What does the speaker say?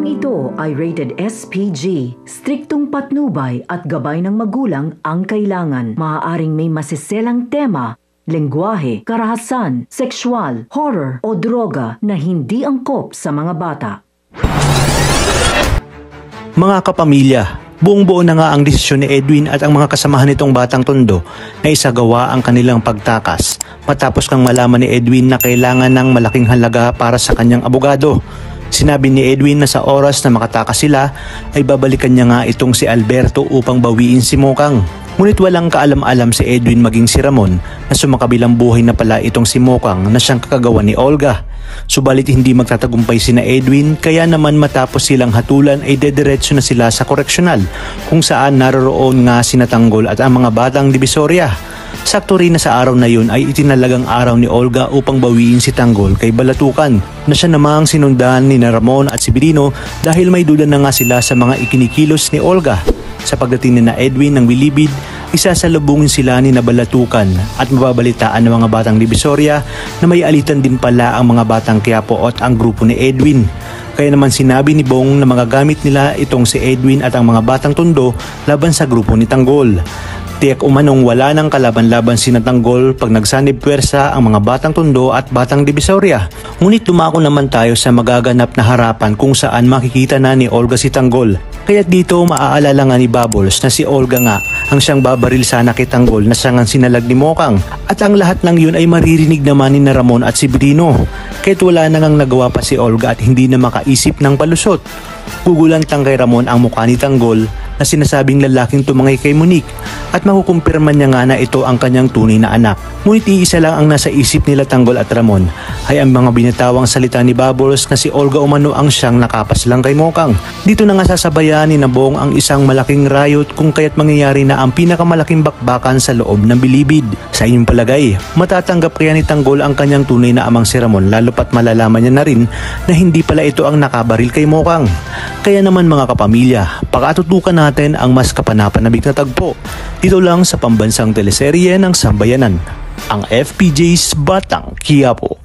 Programang ito ay rated SPG. Striktong patnubay at gabay ng magulang ang kailangan. Maaaring may masiselang tema, lengguwahe, karahasan, sexual, horror o droga na hindi angkop sa mga bata. Mga kapamilya, buong-buo na nga ang desisyon ni Edwin at ang mga kasamahan nitong batang tondo na isagawa ang kanilang pagtakas matapos kang malaman ni Edwin na kailangan ng malaking halaga para sa kanyang abogado. Sinabi ni Edwin na sa oras na makatakas sila ay babalikan niya nga itong si Alberto upang bawiin si Mokang. Ngunit walang kaalam-alam si Edwin maging si Ramon na sumakabilang buhay na pala itong si Mokang na siyang kakagawa ni Olga. Subalit hindi magtatagumpay sina Edwin kaya naman matapos silang hatulan ay dediretso na sila sa koreksyonal kung saan naroroon nga sina Tanggol at ang mga batang Divisoria. Sakto rin na sa araw na yun ay itinalagang araw ni Olga upang bawiin si Tanggol kay Balatukan na siya namang sinundan ni Ramon at si Birino dahil may duda na nga sila sa mga ikinikilos ni Olga. Sa pagdating ni na Edwin ng Bilibid, isasalubungin sila ni na Balatukan at mababalitaan ng mga batang Divisoria na may alitan din pala ang mga batang Quiapo at ang grupo ni Edwin. Kaya naman sinabi ni Bong na magagamit nila itong si Edwin at ang mga batang tondo laban sa grupo ni Tanggol. Tiyak umanong wala ng kalaban-laban si Tanggol pag nagsanib puwersa ang mga batang tondo at batang Divisoria. Ngunit dumako naman tayo sa magaganap na harapan kung saan makikita na ni Olga si Tanggol. Kaya dito maaalala nga ni Bubbles na si Olga nga ang siyang babaril sana kay Tanggol na siyang sinalag ni Mokang. At ang lahat ng yun ay maririnig naman ni Ramon at si Birino. Kaya't wala na ngang nagawa pa si Olga at hindi na makaisip ng palusot. Gugulantang kay Ramon ang mukha ni Tanggol na sinasabing lalaking tumangay kay Monique at makukumpirman niya nga na ito ang kanyang tunay na anak. Ngunit iisa lang ang nasa isip nila Tanggol at Ramon ay ang mga binitawang salita ni Bubbles na si Olga umano ang siyang nakapas lang kay Mokang. Dito na nga sasabayan ni Bong ang isang malaking riot kung kaya't mangyayari na ang pinakamalaking bakbakan sa loob ng Bilibid. Sa inyong palagay, matatanggap kaya ni Tanggol ang kanyang tunay na amang si Ramon lalo pat malalaman niya na rin na hindi pala ito ang nakabaril kay Mokang. Kaya naman mga kapamilya, pakatutukan natin ang mas kapanapanabik na tagpo. Dito lang sa pambansang teleserye ng Sambayanan, ang FPJ's Batang Quiapo.